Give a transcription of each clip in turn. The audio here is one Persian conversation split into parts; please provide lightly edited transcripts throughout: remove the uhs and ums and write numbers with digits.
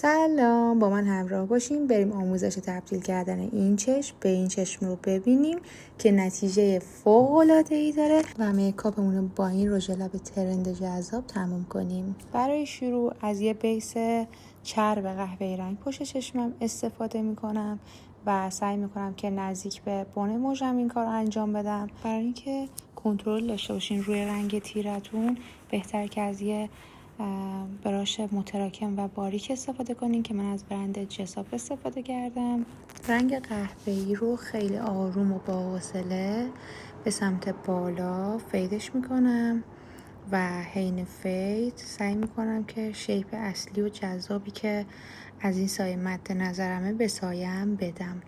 سلام، با من همراه باشیم بریم آموزش تبدیل کردن این چشم به این چشم رو ببینیم که نتیجه فوق‌العاده‌ای داره و میکاپمون رو با این رژ لب ترند جذاب تموم کنیم. برای شروع از یه بیس چرب قهوه‌ای رنگ پشت چشمم استفاده میکنم و سعی میکنم که نزدیک به بن موژم این کار رو انجام بدم. برای اینکه کنترل داشته باشین روی رنگ تیرتون بهتر که از یه براش متراکم و باریک استفاده کنین که من از برند جساب استفاده کردم. رنگ قهوه‌ای رو خیلی آروم و با حوصله به سمت بالا فیدش میکنم و حین فید سعی میکنم که شیپ اصلی و جذابی که از این سایه مد نظرمه به سایه‌ام بدم.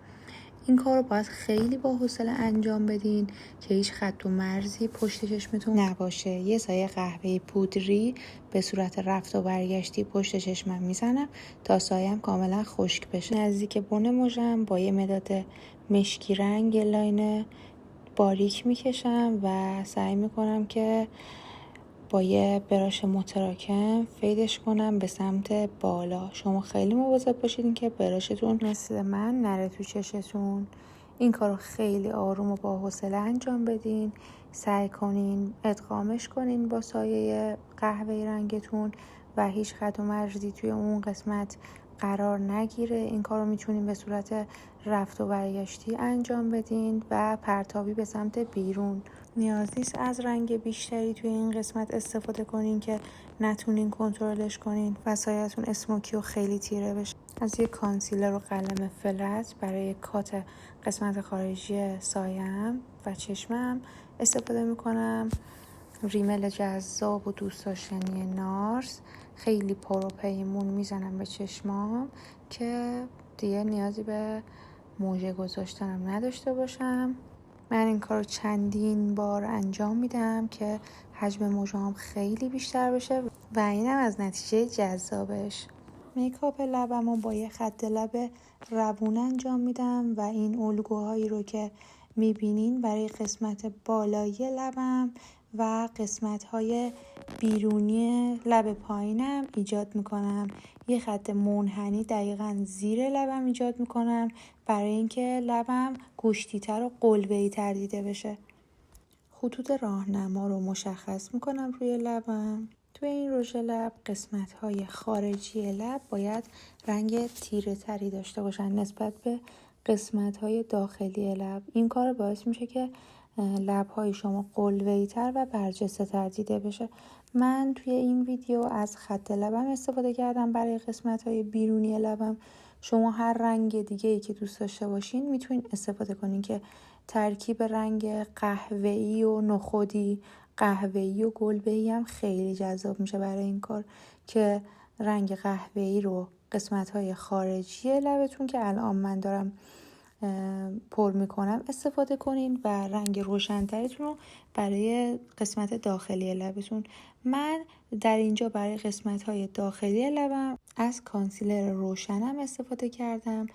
این کار رو باید خیلی با حوصله انجام بدین که هیچ خط و مرزی پشت چشمتون نباشه. یه سایه قهوه‌ای پودری به صورت رفت و برگشتی پشت چشمم میزنم تا سایه‌ام کاملا خشک بشه. نزدیک بن موژم با یه مداد مشکی رنگ لاین باریک میکشم و سعی میکنم که با یه براش متراکم فیدش کنم به سمت بالا. شما خیلی مواظب باشید که براشتون مثل من نره تو چشتون. این کارو خیلی آروم و با حوصله انجام بدین. سعی کنین ادغامش کنین با سایه قهوه‌ای رنگتون و هیچ خط و مرزی توی اون قسمت قرار نگیره. این کارو میتونین به صورت رفت و برگشتی انجام بدین و پرتابی به سمت بیرون. نیاز نیست از رنگ بیشتری توی این قسمت استفاده کنین که نتونین کنترلش کنین و سایه‌تون اسموکی و خیلی تیره بشه. از یک کانسیلر و قلم فلت برای کات قسمت خارجی سایه‌ام و چشمم استفاده میکنم. ریمل جذاب و دوست داشتنی نارس خیلی پر و پیمون میزنم به چشمام که دیگه نیازی به موژه گذاشتنم نداشته باشم. من این کار چندین بار انجام میدم که حجم موژه‌ام خیلی بیشتر بشه و اینم از نتیجه جذابش. میکاپ لبمو با یه خط لب روون انجام میدم و این الگوهایی رو که میبینین برای قسمت بالایی لبم و قسمت‌های بیرونی لب پایینم ایجاد میکنم. یه خط منحنی دقیقاً زیر لبم ایجاد میکنم برای اینکه لبم گوشتی‌تر و قلوه‌ای‌تر دیده بشه. خطوط راهنما رو مشخص میکنم روی لبم. توی این رژ لب قسمت‌های خارجی لب باید رنگ تیره تری داشته باشن نسبت به قسمت‌های داخلی لب. این کار باعث میشه که لب‌های شما قلوه‌ای تر و برجسته تر دیده بشه. من توی این ویدیو از خط لبم استفاده کردم برای قسمت‌های بیرونی لبم. شما هر رنگ دیگه‌ای که دوست داشته باشین میتونین استفاده کنین که ترکیب رنگ قهوه‌ای و نخودی، قهوه‌ای و گلبه‌ای هم خیلی جذاب میشه برای این کار که رنگ قهوه‌ای رو قسمت‌های خارجی لبتون که الان من دارم پر میکنم استفاده کنین و رنگ روشن‌ترتون رو برای قسمت داخلی لبتون. من در اینجا برای قسمت‌های داخلی لبم از کانسیلر روشنم استفاده کردم.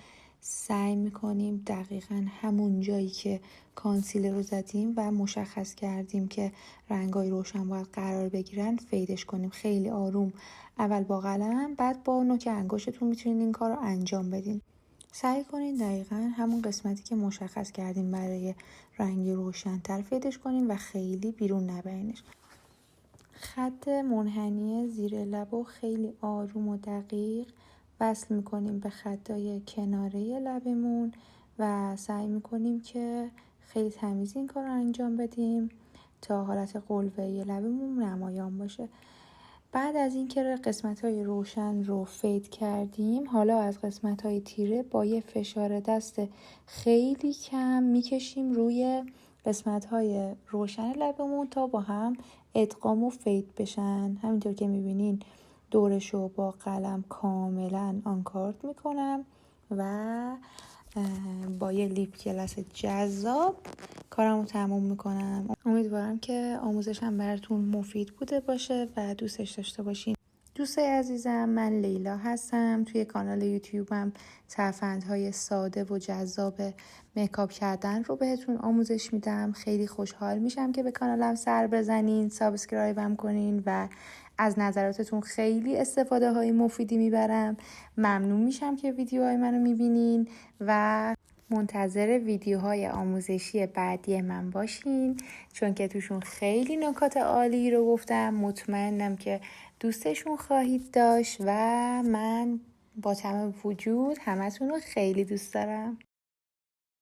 سعی میکنیم دقیقاً همون جایی که کانسیلر رو زدیم و مشخص کردیم که رنگای روشن باید قرار بگیرن فیدش کنیم. خیلی آروم اول با قلم بعد با نوک انگشتتون میتونید این کار رو انجام بدین. سعی کنین دقیقاً همون قسمتی که مشخص کردیم برای رنگ روشن تر فیدش کنین و خیلی بیرون نبرینش. خط منحنی زیر لب رو خیلی آروم و دقیق وصل میکنیم به خطای کناره لبمون و سعی میکنیم که خیلی تمیز این کار رو انجام بدیم تا حالت قلوه‌ای لبمون نمایان باشه. بعد از اینکه قسمت‌های روشن رو فید کردیم، حالا از قسمت‌های تیره با یه فشار دست خیلی کم میکشیم روی قسمت‌های روشن لبمون تا با هم ادغام و فید بشن. همینطور که میبینین دورش رو با قلم کاملا آنکارد میکنم و با یه لیپ گلس جذاب کارم رو تموم میکنم. امیدوارم که آموزشم براتون مفید بوده باشه و دوستش داشته باشین. دوستای عزیزم، من لیلا هستم. توی کانال یوتیوبم ترفندهای ساده و جذاب میکاپ کردن رو بهتون آموزش میدم. خیلی خوشحال میشم که به کانالم سر بزنین، سابسکرایبم کنین و از نظراتتون خیلی استفاده های مفیدی میبرم. ممنون میشم که ویدیوهای منو میبینین و منتظر ویدیوهای آموزشی بعدی من باشین، چون که توشون خیلی نکات عالی رو گفتم. مطمئنم که دوستشون خواهید داشت و من با تمام وجود همتون رو خیلی دوست دارم.